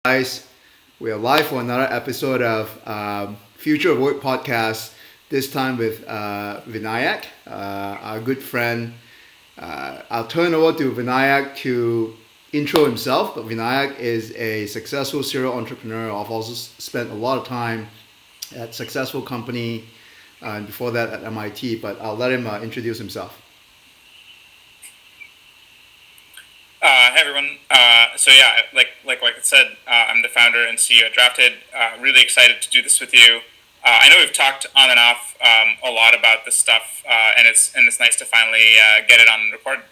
guys. We are live for another episode of Future of Work podcast. This time with Vinayak, our good friend. I'll turn over to Vinayak to intro himself. But Vinayak is a successful serial entrepreneur. I've also spent a lot of time at successful company, and before that at MIT. But I'll let him introduce himself. Hey everyone. Like I said, I'm the founder and CEO at Drafted. Really excited to do this with you. I know we've talked on and off a lot about this stuff, and it's nice to finally get it on record.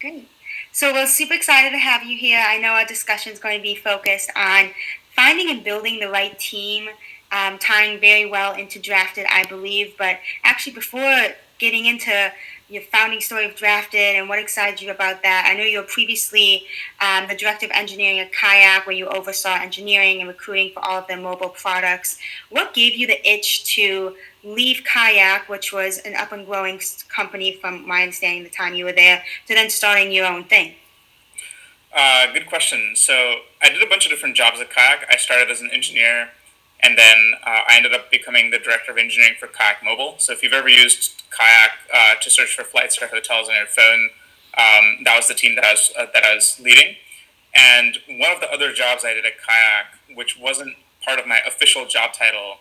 Great. So we're super excited to have you here. I know our discussion is going to be focused on finding and building the right team, tying very well into Drafted, I believe. But actually, before getting into your founding story of Drafted and what excited you about that, I know you were previously the director of engineering at Kayak, where you oversaw engineering and recruiting for all of their mobile products. What gave you the itch to leave Kayak, which was an up and growing company from my understanding the time you were there, to then starting your own thing? Good question. So I did a bunch of different jobs at Kayak. I started as an engineer, and then I ended up becoming the director of engineering for Kayak Mobile. So if you've ever used Kayak to search for flights or hotels on your phone, that was the team that I was leading. And one of the other jobs I did at Kayak, which wasn't part of my official job title,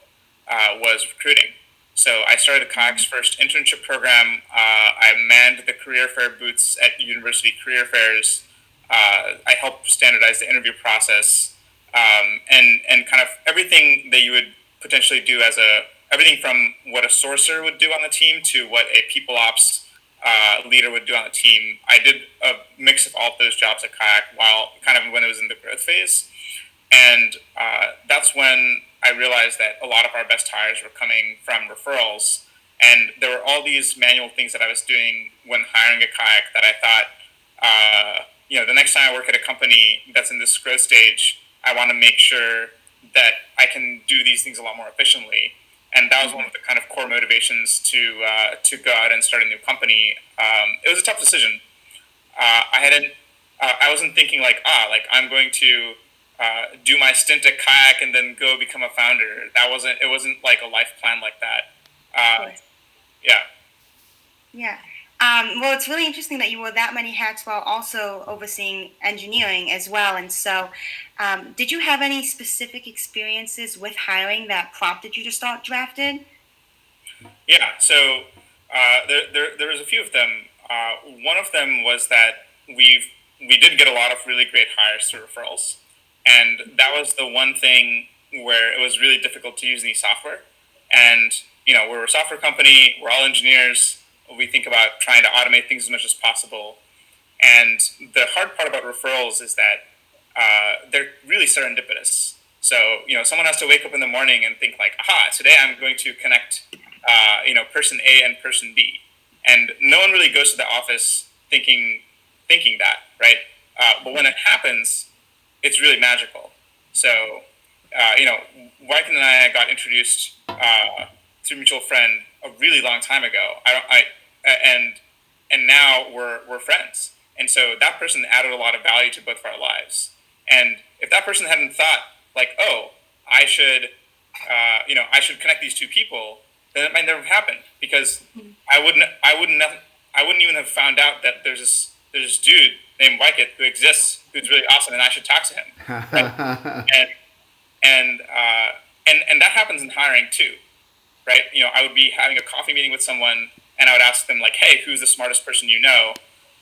was recruiting. So I started Kayak's first internship program. I manned the career fair booths at university career fairs. I helped standardize the interview process, and kind of everything that you would potentially do as a everything from what a sourcer would do on the team to what a people ops leader would do on the team. I did a mix of all of those jobs at Kayak while kind of when it was in the growth phase, and that's when I realized that a lot of our best hires were coming from referrals, and there were all these manual things that I was doing when hiring a Kayak that I thought, the next time I work at a company that's in this growth stage, I want to make sure that I can do these things a lot more efficiently. And that was one of the kind of core motivations to go out and start a new company. It was a tough decision. I wasn't thinking like I'm going to do my stint at Kayak and then go become a founder. It wasn't like a life plan like that. Yeah. Yeah. Well, it's really interesting that you wore that many hats while also overseeing engineering as well. And so, did you have any specific experiences with hiring that prompted you to start Drafted? Yeah, so there was a few of them. One of them was that we did get a lot of really great hires through referrals, and that was the one thing where it was really difficult to use any software. And we're a software company. We're all engineers. We think about trying to automate things as much as possible. And the hard part about referrals is that they're really serendipitous. So, someone has to wake up in the morning and think like, aha, today I'm going to connect, person A and person B. And no one really goes to the office thinking that, right? But when it happens, it's really magical. So, you know, Wyken and I got introduced through a mutual friend a really long time ago. And now we're friends. And so that person added a lot of value to both of our lives. And if that person hadn't thought like, oh, I should, I should connect these two people, then it might never have happened because I wouldn't even have found out that there's this dude named Wyket who exists, who's really awesome, and I should talk to him. Right? And, and that happens in hiring too, right? I would be having a coffee meeting with someone, and I would ask them like, "Hey, who's the smartest person you know?"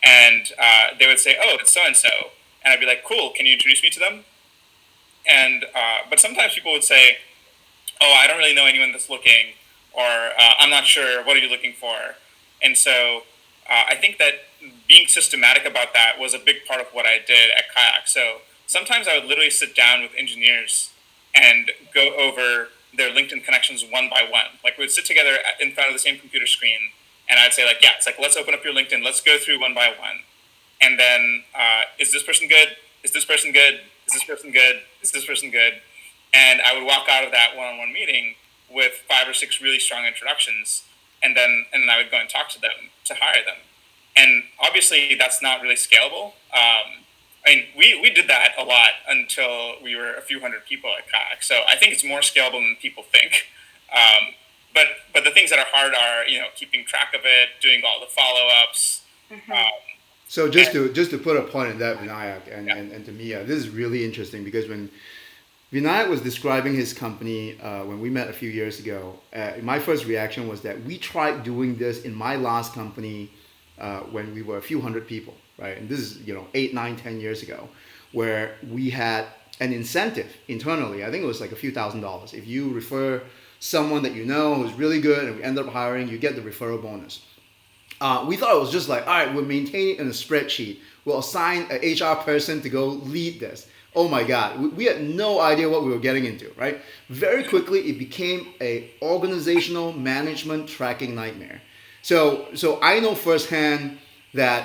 And they would say, "Oh, it's so and so," and I'd be like, "Cool, can you introduce me to them?" And but sometimes people would say, "Oh, I don't really know anyone that's looking," or "I'm not sure. What are you looking for?" And so I think that being systematic about that was a big part of what I did at Kayak. So sometimes I would literally sit down with engineers and go over their LinkedIn connections one by one. Like we would sit together in front of the same computer screen, and I'd say like, "Yeah, it's like let's open up your LinkedIn. Let's go through one by one." And then, is this person good? Is this person good? Is this person good? Is this person good? And I would walk out of that one-on-one meeting with 5 or 6 really strong introductions, and then I would go and talk to them to hire them. And obviously, that's not really scalable. I mean, we did that a lot until we were a few hundred people at Kayak. So I think it's more scalable than people think. Um, but the things that are hard are keeping track of it, doing all the follow ups. Mm-hmm. Um, So and just to put a point in that, Vinayak yeah, and to Mia, this is really interesting because when Vinayak was describing his company when we met a few years ago, my first reaction was that we tried doing this in my last company when we were a few hundred people, right? And this is 8, 9, 10 years ago, where we had an incentive internally. I think it was like a few $1,000s. If you refer someone that you know who's really good and we end up hiring, you get the referral bonus. We thought it was just like, all right, we'll maintain it in a spreadsheet. We'll assign an HR person to go lead this. Oh my God, we had no idea what we were getting into, right? Very quickly, it became a organizational management tracking nightmare. So I know firsthand that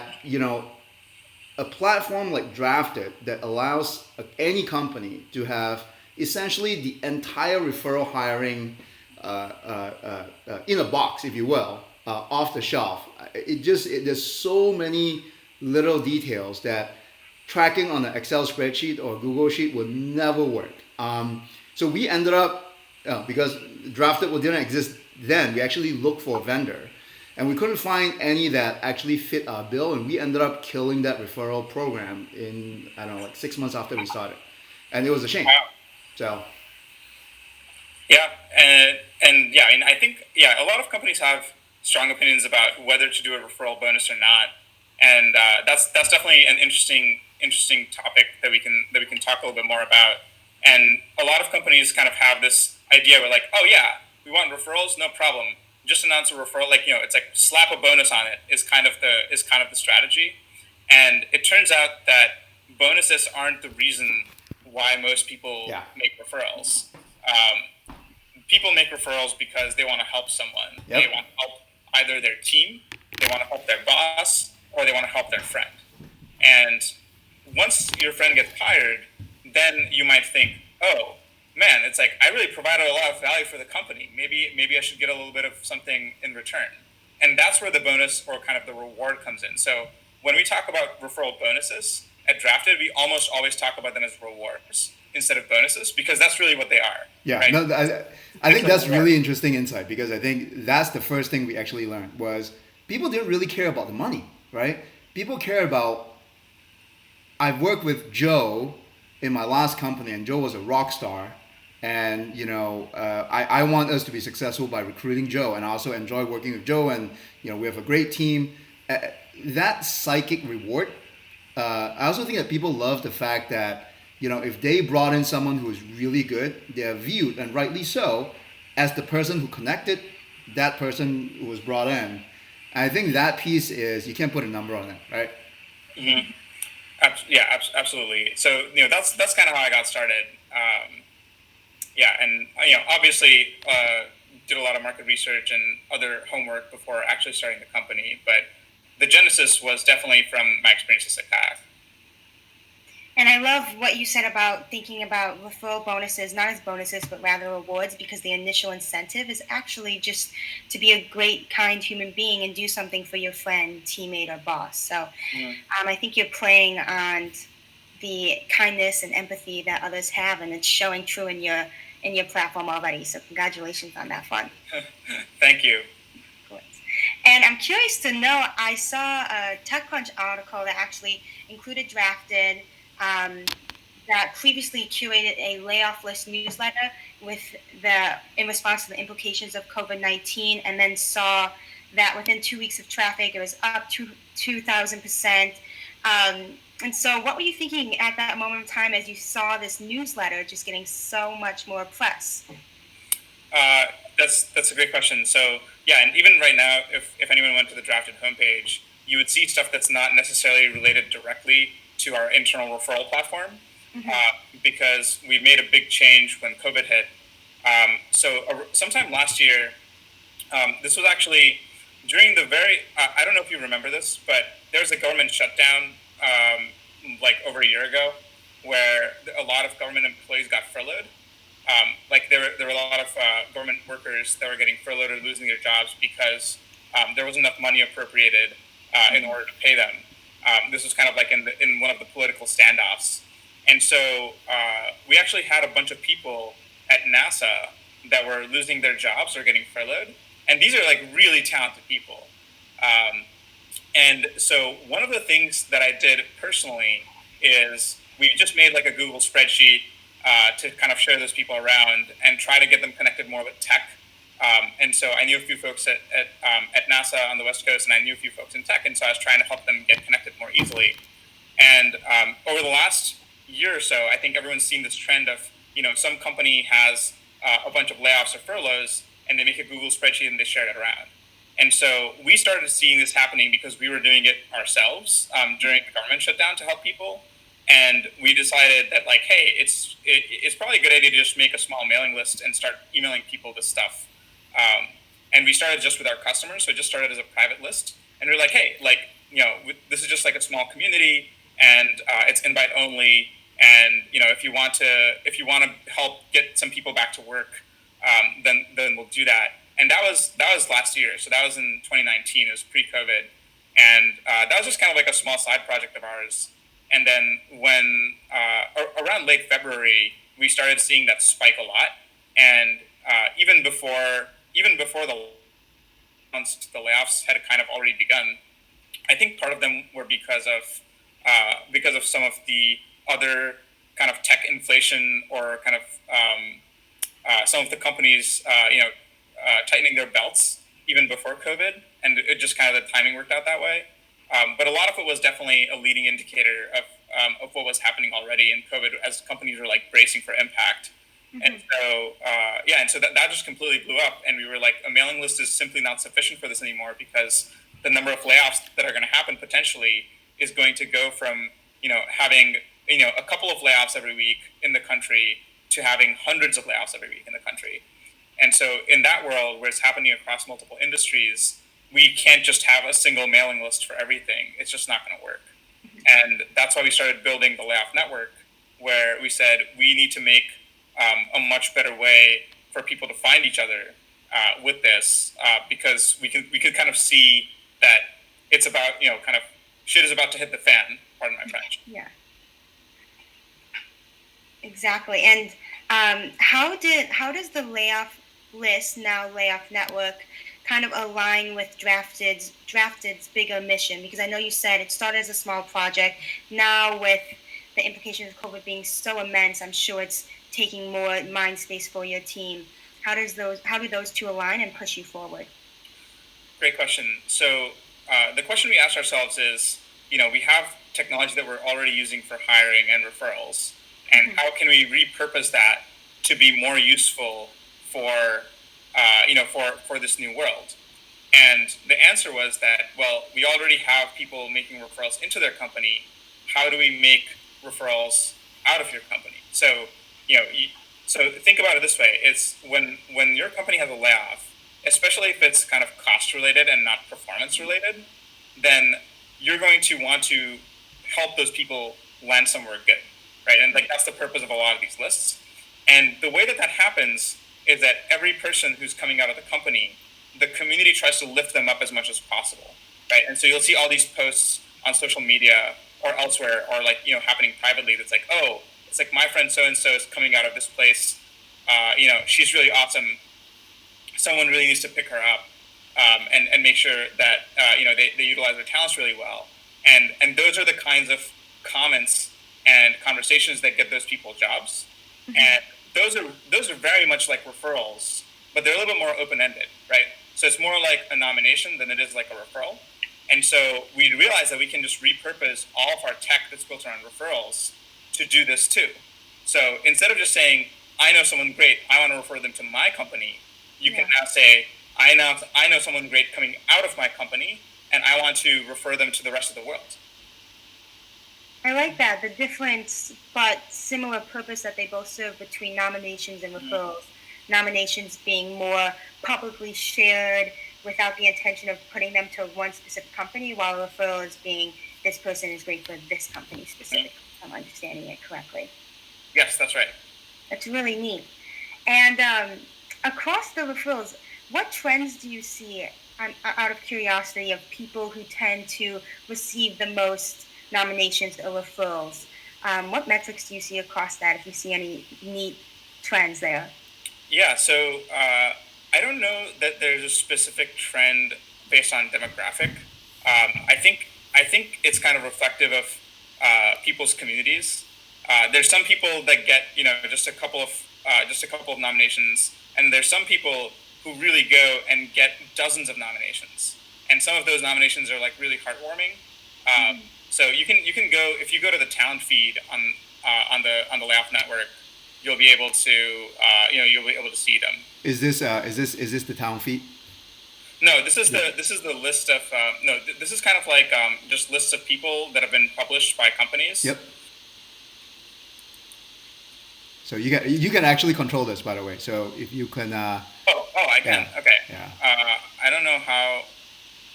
a platform like Drafted that allows any company to have essentially the entire referral hiring in a box, if you will, off the shelf. There's so many little details that tracking on an Excel spreadsheet or Google sheet would never work. So we ended up because Drafted didn't exist then. We actually looked for a vendor, and we couldn't find any that actually fit our bill, and we ended up killing that referral program in I don't know like 6 months after we started, and it was a shame. wow. So Yeah, and yeah, I mean, I think a lot of companies have strong opinions about whether to do a referral bonus or not, and that's definitely an interesting topic that we can talk a little bit more about. And a lot of companies kind of have this idea where like, oh yeah, we want referrals, no problem. Just announce a referral, like it's like slap a bonus on it is kind of the strategy, and it turns out that bonuses aren't the reason why most people yeah, make referrals. People make referrals because they want to help someone. They yep, want to help either their team, they want to help their boss, or they want to help their friend. And once your friend gets hired, then you might think, oh man, it's like I really provided a lot of value for the company. Maybe I should get a little bit of something in return. And that's where the bonus or kind of the reward comes in. So when we talk about referral bonuses at Drafted, we almost always talk about them as rewards instead of bonuses because that's really what they are, yeah. right? No, I It's think a that's reward. really interesting insight because I think that's the first thing we actually learned was people didn't really care about the money, right? People care about. I've worked with Joe in my last company, and Joe was a rock star. And I want us to be successful by recruiting Joe, and I also enjoy working with Joe. And we have a great team. That psychic reward. I also think that people love the fact that if they brought in someone who is really good, they're viewed, and rightly so, as the person who connected that person who was brought in. And I think that piece is you can't put a number on it, right? Mm-hmm. Yeah, absolutely. So that's kind of how I got started. Yeah, and obviously did a lot of market research and other homework before actually starting the company. But the genesis was definitely from my experiences at Kayak. And I love what you said about thinking about referral bonuses, not as bonuses, but rather rewards, because the initial incentive is actually just to be a great, kind human being and do something for your friend, teammate, or boss. So Mm. I think you're playing on the kindness and empathy that others have, and it's showing true in your platform already. So congratulations on that front. Thank you. And I'm curious to know, I saw a TechCrunch article that actually included Drafted that previously curated a layoff list newsletter with in response to the implications of COVID-19, and then saw that within 2 weeks of traffic, it was up to 2,000%. And so, what were you thinking at that moment in time as you saw this newsletter just getting so much more press? Uh, that's a great question. So yeah, and even right now, if anyone went to the Drafted homepage, you would see stuff that's not necessarily related directly to our internal referral platform, because we made a big change when COVID hit. Sometime last year, this was actually during the very. I don't know if you remember this, but there was a government shutdown like over a year ago, where a lot of government employees got furloughed. Like there were a lot of government workers that were getting furloughed or losing their jobs because there wasn't enough money appropriated in order to pay them. This was kind of like in one of the political standoffs. And so we actually had a bunch of people at NASA that were losing their jobs or getting furloughed. And these are like really talented people. Um, and so one of the things that I did personally is we just made like a Google spreadsheet to kind of share those people around and try to get them connected more with tech. And so I knew a few folks at NASA on the West Coast, and I knew a few folks in tech, and so I was trying to help them get connected more easily. And over the last year or so, I think everyone's seen this trend of, some company has a bunch of layoffs or furloughs, and they make a Google spreadsheet and they share it around. And so we started seeing this happening because we were doing it ourselves during the government shutdown to help people. And we decided that, like, hey, it's probably a good idea to just make a small mailing list and start emailing people this stuff. And we started just with our customers, so it just started as a private list. And we were like, hey, like, this is just like a small community, and it's invite only. And if you want to help get some people back to work, then we'll do that. And that was last year, so that was in 2019. It was pre-COVID, and that was just kind of like a small side project of ours. And then when around late February, we started seeing that spike a lot, and even before the layoffs had kind of already begun. I think part of them were because of some of the other kind of tech inflation, or kind of some of the companies tightening their belts even before COVID, and it just kind of the timing worked out that way. But a lot of it was definitely a leading indicator of what was happening already in COVID, as companies were like bracing for impact. Mm-hmm. And so that just completely blew up, and we were like, a mailing list is simply not sufficient for this anymore, because the number of layoffs that are going to happen potentially is going to go from having a couple of layoffs every week in the country to having hundreds of layoffs every week in the country. And so in that world where it's happening across multiple industries, we can't just have a single mailing list for everything. It's just not going to work. Mm-hmm. And that's why we started building the Layoff Network, where we said we need to make a much better way for people to find each other with this, because we could kind of see that it's about, kind of shit is about to hit the fan, pardon my French. Yeah. Exactly. And how does the layoff list, now Layoff Network, kind of align with Drafted's bigger mission? Because I know you said it started as a small project. Now with the implications of COVID being so immense, I'm sure it's taking more mind space for your team. How do those two align and push you forward? Great question. So the question we asked ourselves is, we have technology that we're already using for hiring and referrals, and how can we repurpose that to be more useful for this new world? And the answer was that, well, we already have people making referrals into their company. How do we make referrals out of your company? So, so think about it this way: it's when your company has a layoff, especially if it's kind of cost related and not performance related, then you're going to want to help those people land somewhere good, right? And like that's the purpose of a lot of these lists. And the way that happens is that every person who's coming out of the company, the community tries to lift them up as much as possible, right? And so you'll see all these posts on social media or elsewhere, or like happening privately. That's like, oh, it's like my friend so and so is coming out of this place. She's really awesome. Someone really needs to pick her up, and make sure that they utilize their talents really well. And those are the kinds of comments and conversations that get those people jobs. Mm-hmm. And those are very much like referrals, but they're a little bit more open-ended, right? So it's more like a nomination than it is like a referral. And so we realized that we can just repurpose all of our tech that's built around referrals to do this too. So instead of just saying, I know someone great, I want to refer them to my company, you can now say, I know someone great coming out of my company, and I want to refer them to the rest of the world. I like that, the different but similar purpose that they both serve between nominations and referrals. Nominations being more publicly shared without the intention of putting them to one specific company, while referrals being this person is great for this company specifically, if I'm understanding it correctly. Yes, that's right. That's really neat. And across the referrals, what trends do you see out of curiosity, of people who tend to receive the most nominations or referrals. What metrics do you see across that? If you see any neat trends there? Yeah, so I don't know that there's a specific trend based on demographic. I think it's kind of reflective of people's communities. There's some people that get just a couple of nominations, and there's some people who really go and get dozens of nominations, and some of those nominations are like really heartwarming. So you can go if you go to the talent feed on the Layoff Network, you'll be able to you'll be able to see them. Is this the town feed? No, this is Yeah. the list of no. This is kind of like just lists of people that have been published by companies. Yep. So you can actually control this, by the way. So if you can, I can. yeah, Okay. yeah. I don't know how.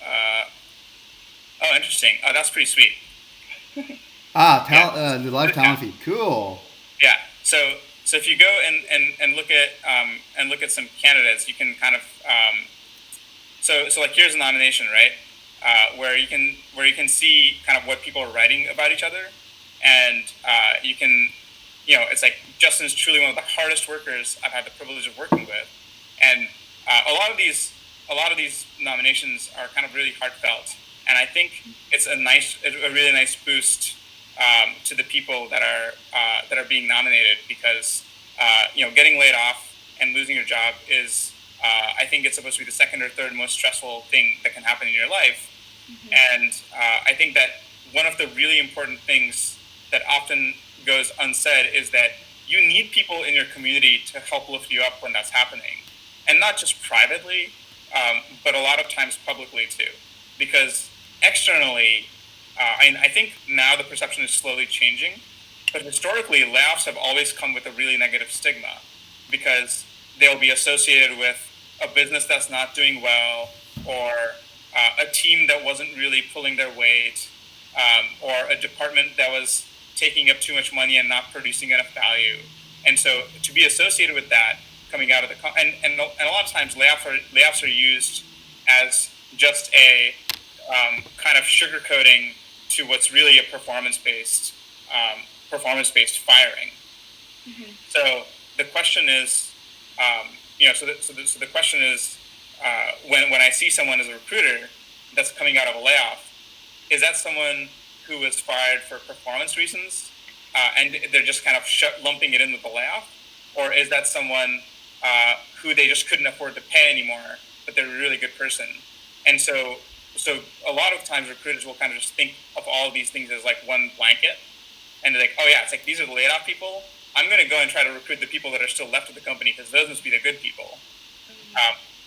Uh, oh, interesting. Oh, that's pretty sweet. Yeah. The live talent feed. Cool. Yeah. So if you go and look at some candidates, you can kind of so like here's a nomination, right? Where you can see kind of what people are writing about each other, and you can it's like Justin's truly one of the hardest workers I've had the privilege of working with, and a lot of these nominations are kind of really heartfelt, and I think it's a really nice boost to the people that are being nominated because getting laid off and losing your job is I think it's supposed to be the second or third most stressful thing that can happen in your life, and I think that one of the really important things that often goes unsaid is that you need people in your community to help lift you up when that's happening, and not just privately, but a lot of times publicly too, because externally, I think now the perception is slowly changing, but historically layoffs have always come with a really negative stigma because they'll be associated with a business that's not doing well, or a team that wasn't really pulling their weight, or a department that was taking up too much money and not producing enough value. And so to be associated with that coming out of and a lot of times layoffs are used as just a kind of sugarcoating to what's really a performance based firing. So the question is, so the question is, when I see someone as a recruiter that's coming out of a layoff, is that someone who was fired for performance reasons, and they're just kind of lumping it in with the layoff, or is that someone who they just couldn't afford to pay anymore, but they're a really good person? And so a lot of times recruiters will kind of just think of all of these things as like one blanket, and they're like, oh yeah, it's like these are the laid off people. I'm going to go and try to recruit the people that are still left of the company because those must be the good people.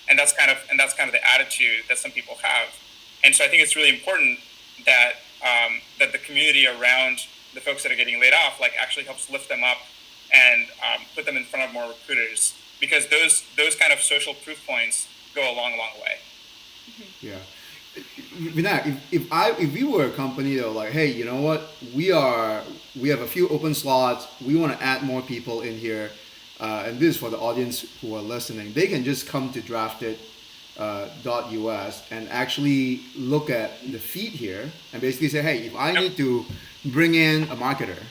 And that's kind of the attitude that some people have. And so I think it's really important that that the community around the folks that are getting laid off actually helps lift them up and put them in front of more recruiters, because those kind of social proof points go a long way. Yeah. Vinayak, if we were a company that were like, hey, you know what, we have a few open slots, we want to add more people in here, and this is for the audience who are listening, they can just come to drafted.us and actually look at the feed here and basically say, hey, if I need to bring in a marketer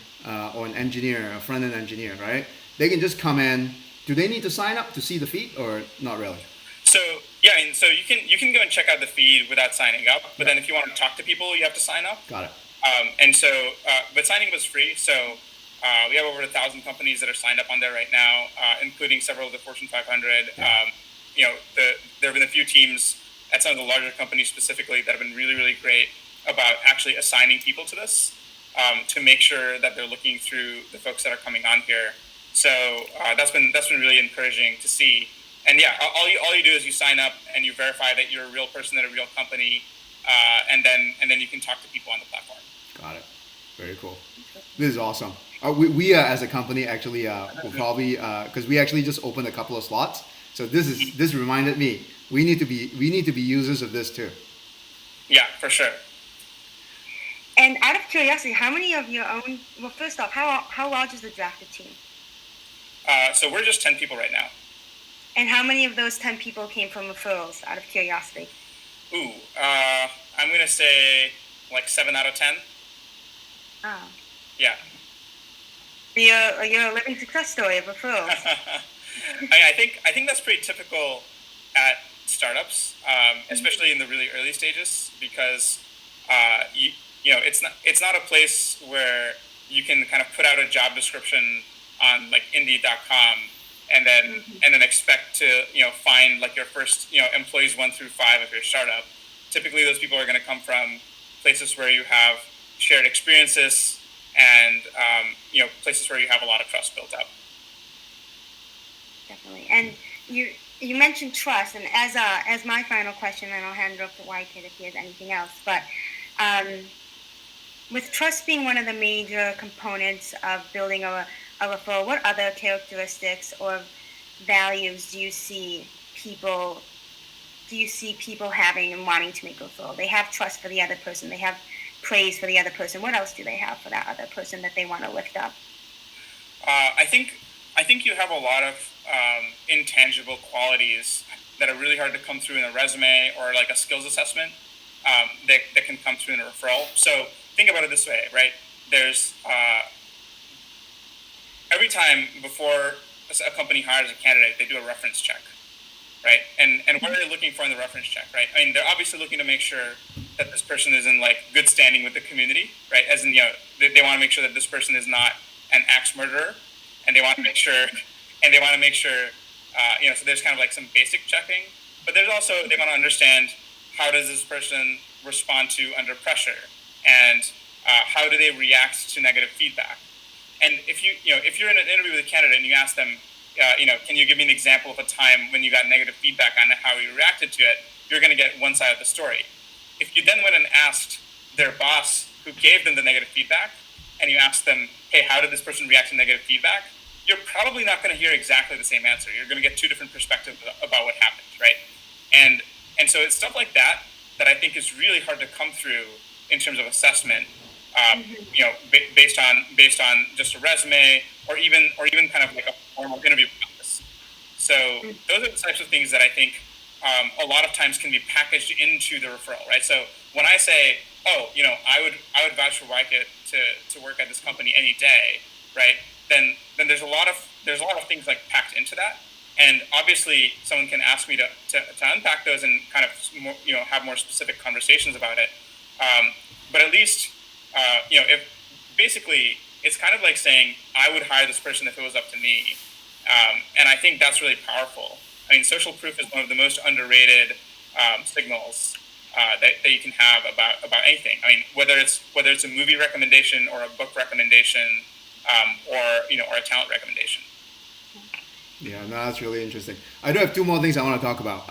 or an engineer, a front-end engineer, right? They can just come in. Do they need to sign up to see the feed or not really? So yeah, and so you can go and check out the feed without signing up, but then if you want to talk to people, you have to sign up. Got it. And so, but signing up is free. So we have over 1,000 companies that are signed up on there right now, including several of the Fortune 500. Yeah. There have been a few teams at some of the larger companies specifically that have been really great about actually assigning people to this, to make sure that they're looking through the folks that are coming on here. So that's been really encouraging to see. And yeah, all you do is you sign up and you verify that you're a real person at a real company, and then you can talk to people on the platform. Got it. Very cool. This is awesome. We as a company actually will probably because we actually just opened a couple of slots. So this reminded me we need to be users of this too. Yeah, for sure. And out of curiosity, how many of your own? Well, first off, how large is the drafted team? So we're just 10 people right now. And how many of those 10 people came from referrals? Out of curiosity. Ooh, I'm gonna say like 7 out of 10. Oh. Yeah. You're a living success story of referrals. I think that's pretty typical at startups, especially in the really early stages, because it's not a place where you can kind of put out a job description on like Indeed.com and then expect to find like your first employees 1 through 5 of your startup. Typically, those people are going to come from places where you have shared experiences and places where you have a lot of trust built up. Definitely. And you mentioned trust, and as my final question, and I'll hand it over to Wycliffe if he has anything else. But with trust being one of the major components of building a referral, what other characteristics or values do you see people having and wanting to make a referral? They have trust for the other person. They have praise for the other person. What else do they have for that other person that they want to lift up? I think you have a lot of intangible qualities that are really hard to come through in a resume or like a skills assessment that can come through in a referral. So think about it this way, right? There's every time before a company hires a candidate, they do a reference check, right? And what are they looking for in the reference check, right? I mean, they're obviously looking to make sure that this person is in like good standing with the community, right? As in, they want to make sure that this person is not an axe murderer, and they want to make sure, so there's kind of like some basic checking, but there's also, they want to understand how does this person respond to under pressure, and how do they react to negative feedback. And if you're in an interview with a candidate and you ask them, can you give me an example of a time when you got negative feedback on how you reacted to it, you're going to get one side of the story. If you then went and asked their boss who gave them the negative feedback, and you asked them, hey, how did this person react to negative feedback? You're probably not going to hear exactly the same answer. You're going to get two different perspectives about what happened, right? And so it's stuff like that I think is really hard to come through in terms of assessment, based on just a resume or even kind of like a formal interview process. So those are the types of things that I think a lot of times can be packaged into the referral, right? So when I say, I would vouch for Wycliffe to work at this company any day, right? Then there's a lot of things like packed into that, and obviously someone can ask me to unpack those and kind of more, have more specific conversations about it. But at least if basically it's kind of like saying I would hire this person if it was up to me, and I think that's really powerful. I mean, social proof is one of the most underrated signals that you can have about anything. I mean, whether it's a movie recommendation or a book recommendation, or a talent recommendation. Yeah, no, that's really interesting. I do have two more things I want to talk about.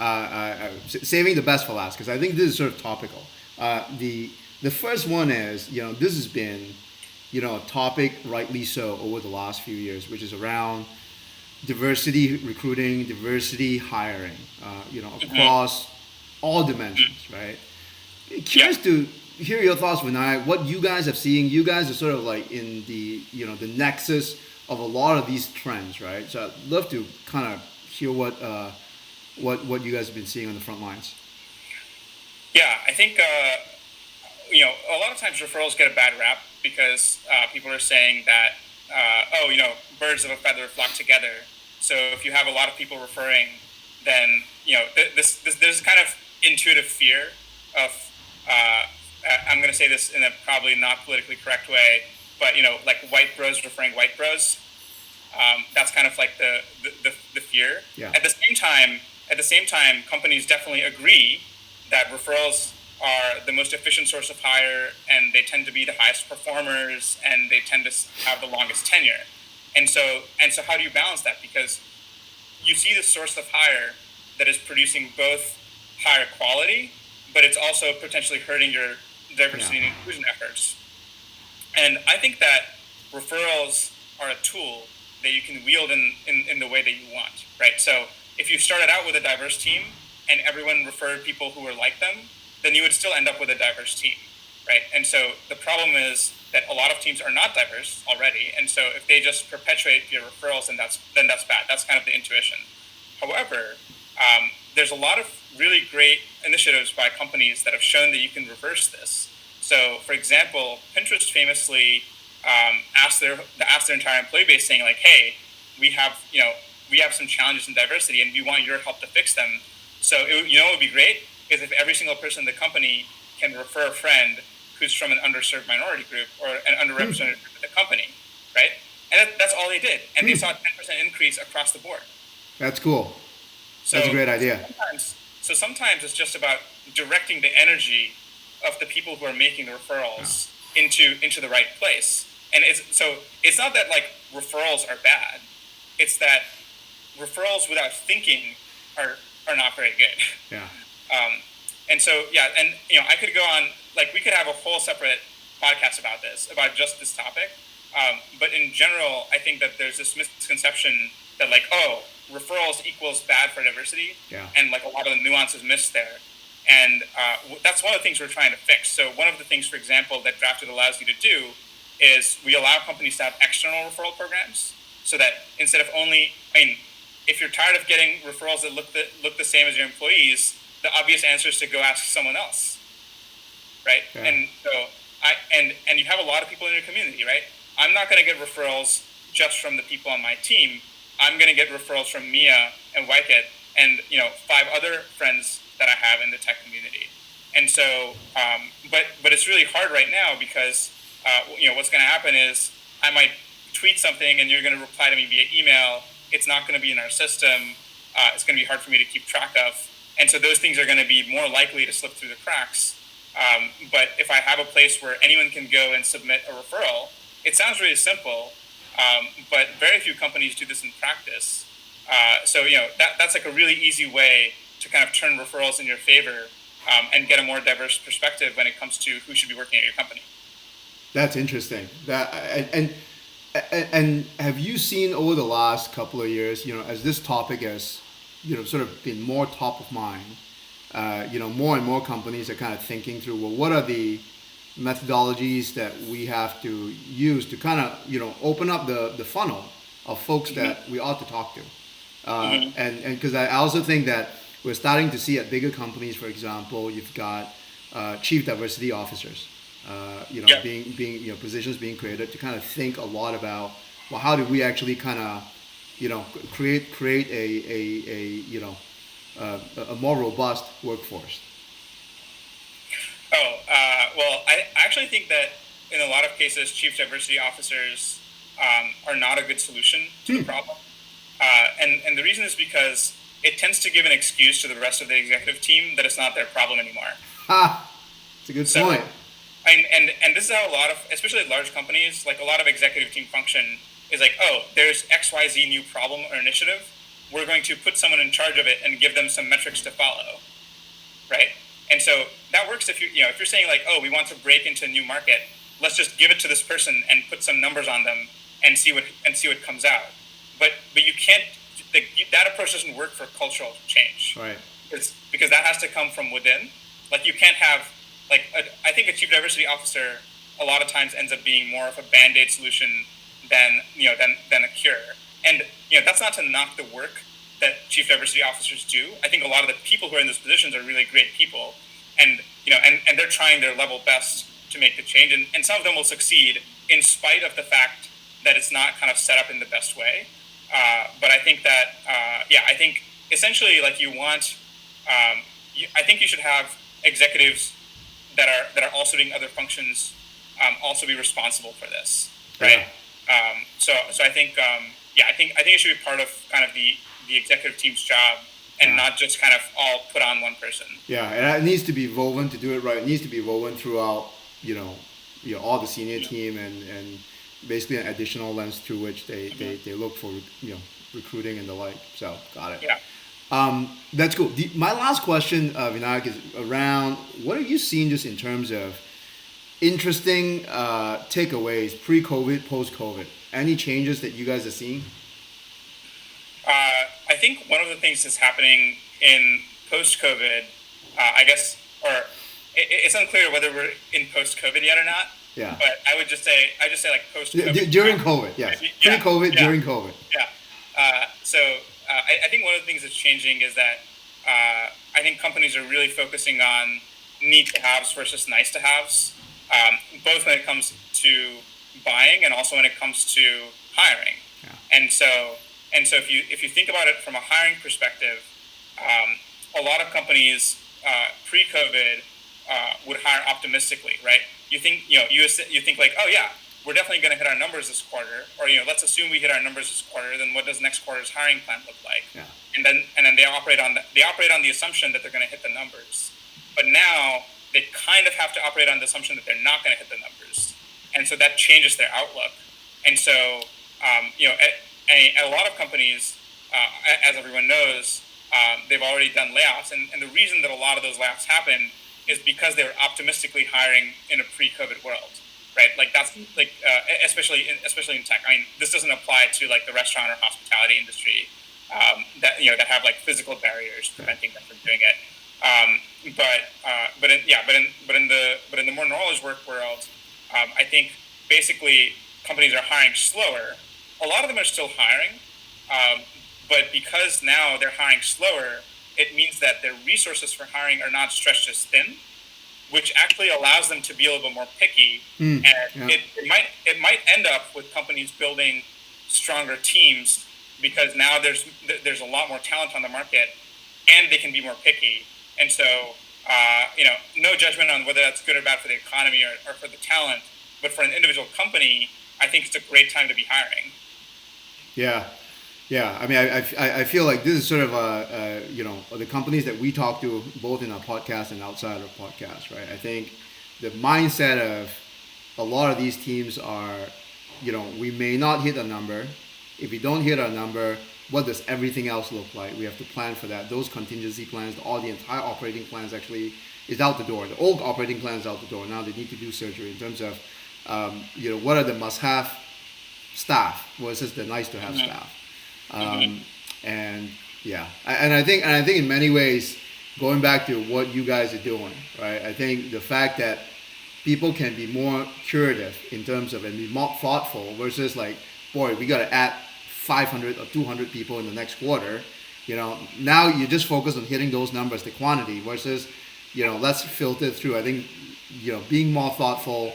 Saving the best for last, because I think this is sort of topical. The first one is, this has been, a topic, rightly so, over the last few years, which is around diversity recruiting, diversity hiring, across all dimensions, right? Curious to hear your thoughts, Vinay. What you guys have seen? You guys are sort of like in the the nexus of a lot of these trends, right? So I'd love to kind of hear what you guys have been seeing on the front lines. Yeah, I think a lot of times referrals get a bad rap because people are saying that birds of a feather flock together. So if you have a lot of people referring, then there's kind of intuitive fear of I'm going to say this in a probably not politically correct way, but like white bros referring white bros. That's kind of like the fear. Yeah. At the same time, companies definitely agree that referrals are the most efficient source of hire, and they tend to be the highest performers, and they tend to have the longest tenure. And so how do you balance that? Because you see the source of hire that is producing both higher quality, but it's also potentially hurting your diversity and inclusion efforts. And I think that referrals are a tool that you can wield in the way that you want, right? So if you started out with a diverse team and everyone referred people who were like them, then you would still end up with a diverse team, right? And so the problem is that a lot of teams are not diverse already, and so if they just perpetuate via referrals, then that's bad. That's kind of the intuition. However, there's a lot of really great initiatives by companies that have shown that you can reverse this. So, for example, Pinterest famously asked their entire employee base, saying like, "Hey, we have some challenges in diversity, and we want your help to fix them." So, what would be great is if every single person in the company can refer a friend who's from an underserved minority group or an underrepresented group at the company, right? And that's all they did, and they saw a 10% increase across the board. That's cool. So That's a great idea. Sometimes it's just about directing the energy of the people who are making the referrals into the right place. And it's not that like referrals are bad. It's that referrals without thinking are not very good. Yeah. And so and I could go on, like we could have a whole separate podcast about just this topic. But in general, I think that there's this misconception that like, referrals equals bad for diversity, and like a lot of the nuances missed there. And that's one of the things we're trying to fix. So one of the things, for example, that Drafted allows you to do is we allow companies to have external referral programs, so that instead of if you're tired of getting referrals that look the same as your employees, the obvious answer is to go ask someone else, right? Yeah. And so and you have a lot of people in your community, right? I'm not going to get referrals just from the people on my team. I'm going to get referrals from Mia and Wyket and 5 other friends that I have in the tech community. And so, but it's really hard right now because what's going to happen is I might tweet something and you're going to reply to me via email. It's not going to be in our system. It's going to be hard for me to keep track of. And so those things are going to be more likely to slip through the cracks. But if I have a place where anyone can go and submit a referral, it sounds really simple, but very few companies do this in practice. So that's like a really easy way to kind of turn referrals in your favor and get a more diverse perspective when it comes to who should be working at your company. That's interesting. And have you seen over the last couple of years, as this topic has, sort of been more top of mind, more and more companies are kind of thinking through, well, what are the methodologies that we have to use to kind of, open up the funnel of folks that we ought to talk to. And because I also think that we're starting to see at bigger companies, for example, you've got chief diversity officers, being positions being created to kind of think a lot about, well, how do we actually kind of, create a more robust workforce. Well, I actually think that in a lot of cases, chief diversity officers are not a good solution to the problem. And the reason is because it tends to give an excuse to the rest of the executive team that it's not their problem anymore. It's a good point. And this is how a lot of, especially large companies, like a lot of executive team function is like, there's XYZ new problem or initiative. We're going to put someone in charge of it and give them some metrics to follow, right? And so that works if you're saying like, we want to break into a new market, let's just give it to this person and put some numbers on them and see what comes out. But you can't. That approach doesn't work for cultural change, right? Because that has to come from within. Like you can't have I think a chief diversity officer a lot of times ends up being more of a band-aid solution than a cure. And that's not to knock the work that chief diversity officers do. I think a lot of the people who are in those positions are really great people, and and they're trying their level best to make the change, and some of them will succeed in spite of the fact that it's not kind of set up in the best way. But I think that I think essentially like you want I think you should have executives that are also doing other functions also be responsible for this, right? Yeah. So I think I think it should be part of kind of the executive team's job and not just kind of all put on one person. Yeah, and it needs to be woven to do it right. It needs to be woven throughout, all the senior team and basically an additional lens through which they look for, recruiting and the like. So, got it. Yeah. That's cool. My last question, Vinayak, is around what are you seeing just in terms of interesting takeaways pre-COVID, post-COVID? Any changes that you guys are seeing? I think one of the things that's happening in post-COVID, I guess, or it's unclear whether we're in post-COVID yet or not. Yeah. But I would just say like post-COVID. During COVID, yes. Pre-COVID, during COVID. Yeah. So I think one of the things that's changing is that I think companies are really focusing on need to haves versus nice to haves, both when it comes to buying and also when it comes to hiring. Yeah. And so if you think about it from a hiring perspective, a lot of companies pre-COVID would hire optimistically, right? You think you think like, oh yeah, we're definitely going to hit our numbers this quarter, or let's assume we hit our numbers this quarter. Then what does next quarter's hiring plan look like? Yeah. And then they operate on the assumption that they're going to hit the numbers. But now they kind of have to operate on the assumption that they're not going to hit the numbers, and so that changes their outlook. And so a lot of companies, as everyone knows, they've already done layoffs, and the reason that a lot of those layoffs happen is because they were optimistically hiring in a pre-COVID world, right? Like that's like especially in tech. I mean, this doesn't apply to like the restaurant or hospitality industry that have like physical barriers preventing them from doing it. But in the more knowledge work world, I think basically companies are hiring slower. A lot of them are still hiring, but because now they're hiring slower, it means that their resources for hiring are not stretched as thin, which actually allows them to be a little bit more picky. It might end up with companies building stronger teams because now there's a lot more talent on the market, and they can be more picky. And so no judgment on whether that's good or bad for the economy or for the talent, but for an individual company, I think it's a great time to be hiring. Yeah. Yeah, I mean, I feel like this is sort of the companies that we talk to both in our podcast and outside of podcast, right? I think the mindset of a lot of these teams are, we may not hit a number. If we don't hit our number, what does everything else look like? We have to plan for that. Those contingency plans, the entire operating plans actually is out the door. The old operating plan is out the door. Now they need to do surgery in terms of, what are the must-have staff versus the nice-to-have staff. And I think in many ways, going back to what you guys are doing, right? I think the fact that people can be more curative in terms of and be more thoughtful versus like, boy, we got to add 500 or 200 people in the next quarter. Now you just focus on hitting those numbers, the quantity versus, let's filter through. I think, being more thoughtful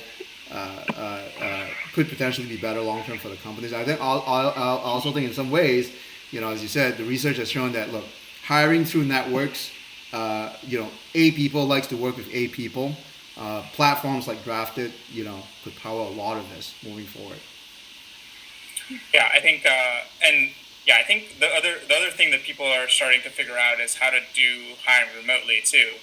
could potentially be better long term for the companies. I think I also think in some ways, as you said, the research has shown that look, hiring through networks, A people likes to work with A people. Platforms like Drafted, could power a lot of this moving forward. Yeah, I think, I think the other thing that people are starting to figure out is how to do hiring remotely too,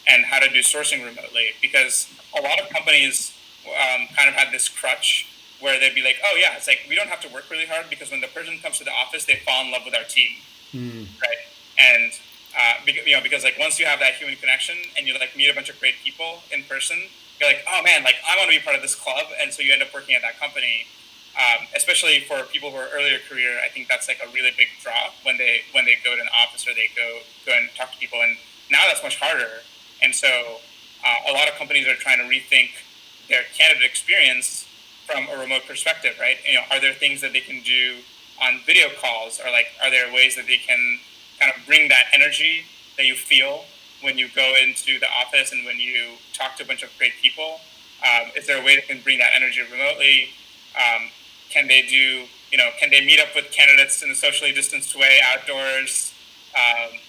and how to do sourcing remotely, because a lot of companies kind of had this crutch where they'd be like, oh yeah, it's like we don't have to work really hard because when the person comes to the office, they fall in love with our team, right? And because like once you have that human connection and you like meet a bunch of great people in person, you're like, oh man, like I want to be part of this club, and so you end up working at that company. Especially for people who are earlier career, I think that's like a really big draw when they go to an office or they go and talk to people. And now that's much harder. And so a lot of companies are trying to rethink their candidate experience from a remote perspective, right? Are there things that they can do on video calls, or like are there ways that they can kind of bring that energy that you feel when you go into the office and when you talk to a bunch of great people? Is there a way that can bring that energy remotely? Can they meet up with candidates in a socially distanced way outdoors?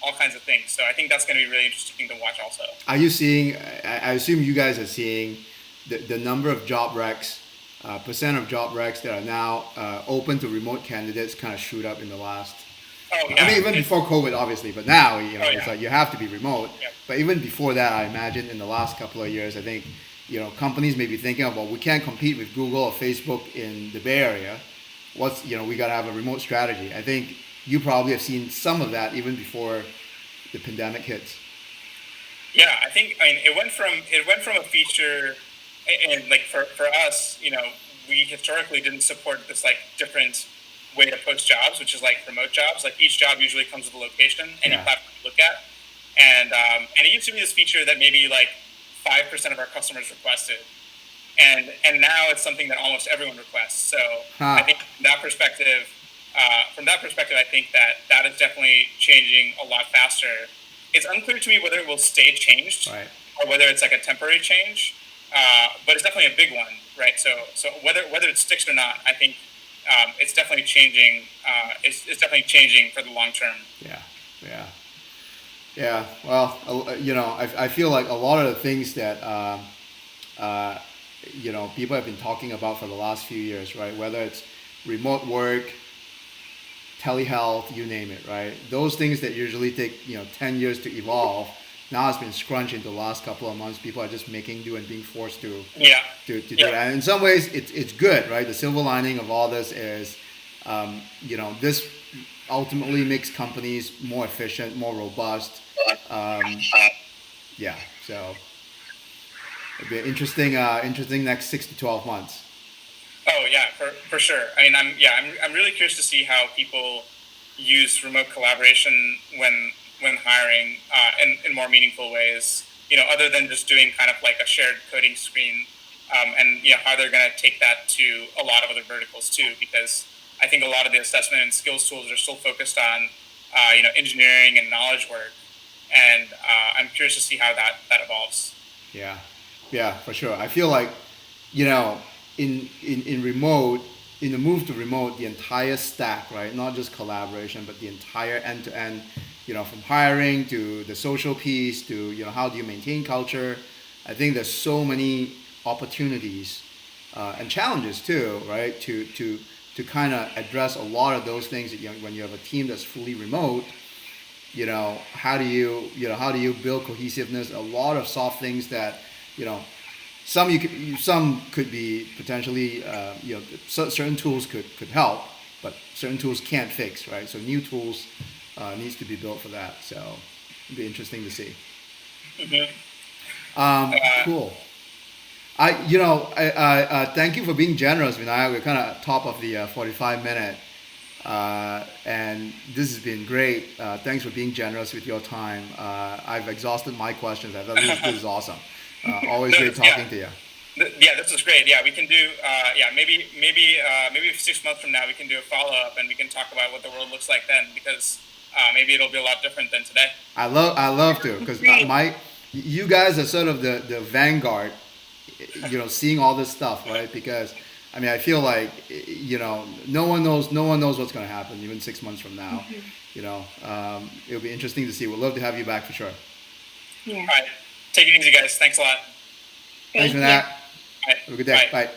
All kinds of things. So I think that's going to be really interesting to watch also. Are you seeing, I assume you guys are seeing the number of job recs, percent of job recs that are now open to remote candidates kind of shoot up in the last, I mean, even before COVID, obviously, but now, it's like you have to be remote. Yep. But even before that, I imagine in the last couple of years, I think, companies may be thinking of, well, we can't compete with Google or Facebook in the Bay Area. We got to have a remote strategy. I think you probably have seen some of that even before the pandemic hits. Yeah, I mean, it went from a feature, and like for us, we historically didn't support this like different way to post jobs, which is like remote jobs. Like each job usually comes with a location and a platform to look at, and it used to be this feature that maybe like 5% of our customers requested, and now it's something that almost everyone requests. So I think from that perspective, I think that is definitely changing a lot faster. it's unclear to me whether it will stay changed Right. or whether it's like a temporary change. But it's definitely a big one, right? So whether it sticks or not, I think it's definitely changing. It's definitely changing for the long term. Yeah. Yeah. Yeah. Well, I feel like a lot of the things that uh, people have been talking about for the last few years, right? Whether it's remote work, telehealth, you name it, right? Those things that usually take 10 years to evolve, now it's been scrunched into the last couple of months. People are just making do and being forced to Yeah. do that. And in some ways, it's good, right? The silver lining of all this is, this ultimately makes companies more efficient, more robust. Yeah, so it'll be an interesting next 6 to 12 months. Oh yeah, for sure. I mean, I'm really curious to see how people use remote collaboration when hiring in more meaningful ways. Other than just doing kind of like a shared coding screen, and how they're going to take that to a lot of other verticals too. Because I think a lot of the assessment and skills tools are still focused on engineering and knowledge work, and I'm curious to see how that evolves. Yeah, yeah, for sure. I feel like, you know, in remote, in the move to remote, the entire stack, right? Not just collaboration, but the entire end to end, from hiring to the social piece to, how do you maintain culture? I think there's so many opportunities and challenges too, right? To kind of address a lot of those things that when you have a team that's fully remote, how do you build cohesiveness? A lot of soft things that, you know, some could be potentially, certain tools could help, but certain tools can't fix, right? So new tools needs to be built for that. So it'd be interesting to see. Mm-hmm. Cool. Thank you for being generous, Vinayak. We're kind of top of the 45 minute. And this has been great. Thanks for being generous with your time. I've exhausted my questions. I thought this is awesome. Always great talking to you. Yeah, this is great. Yeah, we can do. Maybe 6 months from now we can do a follow up and we can talk about what the world looks like then, because maybe it'll be a lot different than today. I love to, because you guys are sort of the vanguard. Seeing all this stuff, right? Because I mean, I feel like no one knows what's going to happen even 6 months from now. It'll be interesting to see. We'd love to have you back for sure. Yeah. All right, take it easy, guys. Thanks a lot. Thanks for that. All right. Have a good day. Bye. Bye.